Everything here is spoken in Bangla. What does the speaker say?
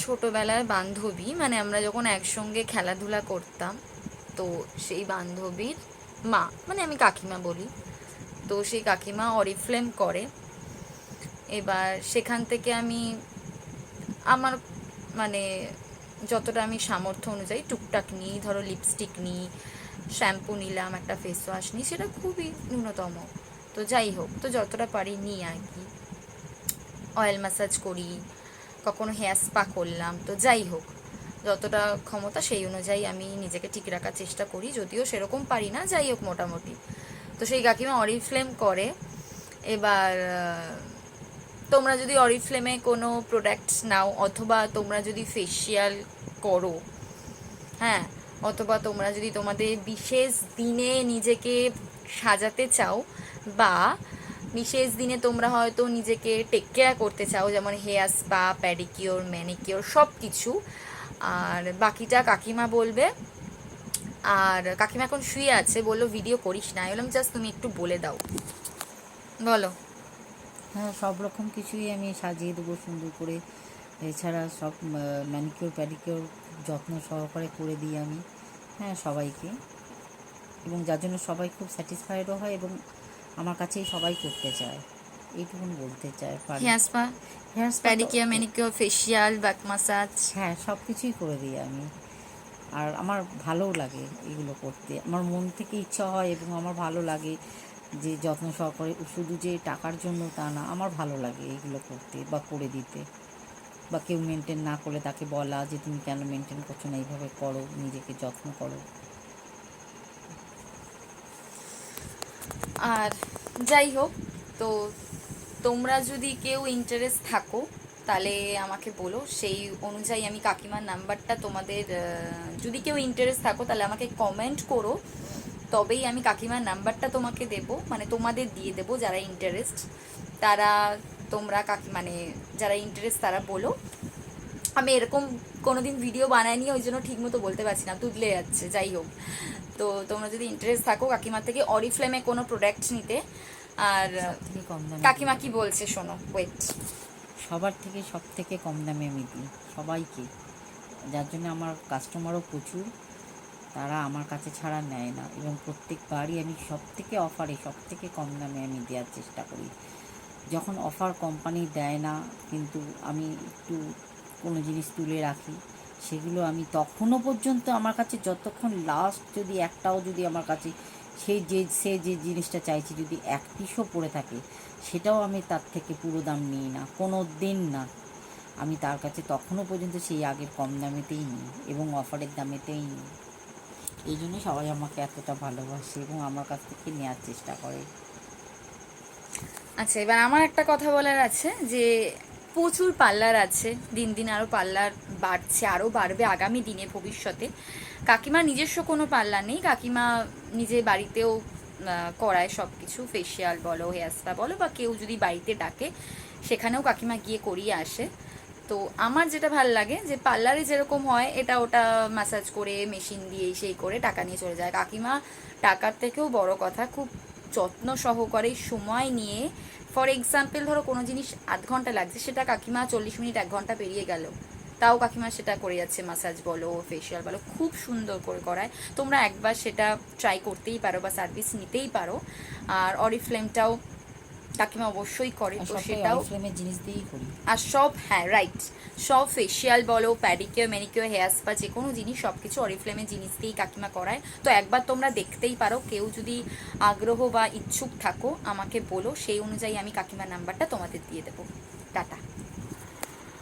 ছোটবেলার বান্ধবী, মানে আমরা যখন একসঙ্গে খেলাধুলা করতাম, তো সেই বান্ধবীর মা, মানে আমি কাকিমা বলি, তো সেই কাকিমা অরিফ্লেম করে। এবার সেখান থেকে আমি আমার মানে যতটা আমি সামর্থ্য অনুযায়ী টুকটাক নিই, ধরো লিপস্টিক নিই, শ্যাম্পু নিলাম, একটা ফেস ওয়াশ নিই, সেটা খুবই ন্যূনতম। তো যাই হোক, তো যতটা পারি নিই আর কি। অয়েল ম্যাসাজ করি, কখনো হেয়ার স্পা করলাম, তো যাই হোক যতটা ক্ষমতা সেই অনুযায়ী আমি নিজেকে ঠিক রাখার চেষ্টা করি, যদিও সেরকম পারি না, যাই হোক মোটামুটি। তো সেই কাকিমা অরিফ্লেম করে। এবার তোমরা যদি অরিফ্লেমে কোনো প্রোডাক্টস নাও, অথবা তোমরা যদি ফেসিয়াল করো, হ্যাঁ, অথবা তোমরা যদি তোমাদের বিশেষ দিনে নিজেকে সাজাতে চাও, বা বিশেষ দিনে তোমরা হয়তো নিজেকে টেক কেয়ার করতে চাও, যেমন হেয়ার স্পা, প্যাডিকিওর, ম্যানিকিওর সব কিছু, আর বাকিটা কাকিমা বলবে। আর কাকিমা এখন শুয়ে আছে, বললো ভিডিও করিস না, আমি বললাম জাস্ট তুমি একটু বলে দাও, বলো। হ্যাঁ, সব রকম কিছুই আমি সাজিয়ে দেবো সুন্দর করে। এছাড়া সব ম্যানিকিওর প্যাডিকিওর যত্ন সহকারে করে দিই আমি, হ্যাঁ, সবাইকে। এবং যার জন্য সবাই খুব স্যাটিসফাইডও হয় এবং আমার কাছেই সবাই করতে চায়, এইটুকুন বলতে চায় পারি। হেয়ার স্পা, হেয়ার স্পা তো প্যাডিকিওর, ম্যানিকিওর, ফেসিয়াল, ব্যাক মাসাজ, হ্যাঁ, সব কিছুই করে দিই আমি। আর আমার ভালোও লাগে এগুলো করতে, আমার মন থেকে ইচ্ছা হয় এবং আমার ভালো লাগে যে যত্ন সহকারে, শুধু যে টাকার জন্য তা না, আমার ভালো লাগে এইগুলো করতে বা করে দিতে। বা কেউ মেনটেন না করলে তাকে বলা যে তুমি কেন মেনটেন করছো না, এইভাবে করো, নিজেকে যত্ন করো। আর যাই হোক, তো তোমরা যদি কেউ ইন্টারেস্ট থাকো তাহলে আমাকে বলো, সেই অনুযায়ী আমি কাকিমার নাম্বারটা তোমাদের, যদি কেউ ইন্টারেস্ট থাকো তাহলে আমাকে কমেন্ট করো, তবেই আমি কাকিমার নাম্বারটা তোমাকে দেব, মানে তোমাদের দিয়ে দেবো যারা ইন্টারেস্ট তারা। তোমরা মানে যারা ইন্টারেস্ট তারা বলো। আমি এরকম কোনোদিন ভিডিও বানাইনি, ওই জন্য ঠিক মতো বলতে পারছি না, তুদলে যাচ্ছে, যাই হোক। তো তোমরা যদি ইন্টারেস্ট থাকো কাকিমার থেকে অরিফ্লেমে কোনো প্রোডাক্ট নিতে, আর সব থেকে কম দামে দিয়ে কাকিমা কি দেবো। বলছে শোনো, ওয়েট। সবার থেকে সব থেকে কম দামে আমি দিই সবাইকে, যার জন্য আমার কাস্টমারও প্রচুর, তারা আমার কাছে ছাড়া নেয় না এবং প্রত্যেকবারই আমি সব থেকে অফারে সব থেকে কম দামে আমি দেওয়ার চেষ্টা করি। যখন অফার কোম্পানি দেয় না, কিন্তু আমি একটু কোনো জিনিস তুলে রাখি, সেগুলো আমি তখনও পর্যন্ত আমার কাছে যতক্ষণ লাস্ট যদি একটাও যদি আমার কাছে সে যে জিনিসটা চাইছে যদি এক পিসও পড়ে থাকে, সেটাও আমি তার থেকে পুরো দাম নিই না, কোনো দিন না। আমি তার কাছে তখনও পর্যন্ত সেই আগের কম দামেতেই নিই এবং অফারের দামেতেই নিই। এই জন্য সবাই আমাকে এতটা ভালোবাসে এবং আমার কাছ থেকে নেওয়ার চেষ্টা করে। আচ্ছা, এবার আমার একটা কথা বলার আছে যে প্রচুর পার্লার আছে, দিন দিন আরও পার্লার বাড়ছে, আরও বাড়বে আগামী দিনে ভবিষ্যতে। কাকিমার নিজস্ব কোনো পার্লার নেই, কাকিমা নিজে বাড়িতেও করায় সব কিছু, ফেসিয়াল বলো, হেয়ার স্পা বলো, বা কেউ যদি বাড়িতে ডাকে সেখানেও কাকিমা গিয়ে করিয়ে আসে। তো আমার যেটা ভাল লাগে যে পার্লারে যেরকম হয় এটা ওটা ম্যাসাজ করে, মেশিন দিয়ে সেই করে টাকা নিয়ে চলে যায়, কাকিমা টাকার থেকেও বড় কথা খুব যত্ন সহকারে সময় নিয়ে, ফর এক্সাম্পল ধরো কোনো জিনিস আধ ঘন্টা লাগছে, সেটা কাকিমা 40 মিনিট 1 ঘন্টা পেরিয়ে গেল, তাও কাকিমা সেটা করে যাচ্ছে, ম্যাসাজ বলো, ফেসিয়াল বলো, খুব সুন্দর করে করায়। তোমরা একবার সেটা ট্রাই করতেই পারো বা সার্ভিস নিতেই পারো। আর অরিফ্লেমটাও কাকিমা অবশ্যই করে, আর তো সবটাই সেটাও। অরিফ্লেমের জিনিস দিয়েই করি। আর সব, হ্যাঁ রাইট, সব ফেসিয়াল বলো, প্যাডিকিওর, ম্যানিকিওর, হেয়ার স্পা, যে কোনো জিনিস সব কিছু অরিফ্লেমের জিনিস দিয়েই কাকিমা করায়। তো একবার তোমরা দেখতেই পারো, কেউ যদি আগ্রহ বা ইচ্ছুক থাকো আমাকে বলো, সেই অনুযায়ী আমি কাকিমার নাম্বারটা তোমাদের দিয়ে দেবো। টাটা।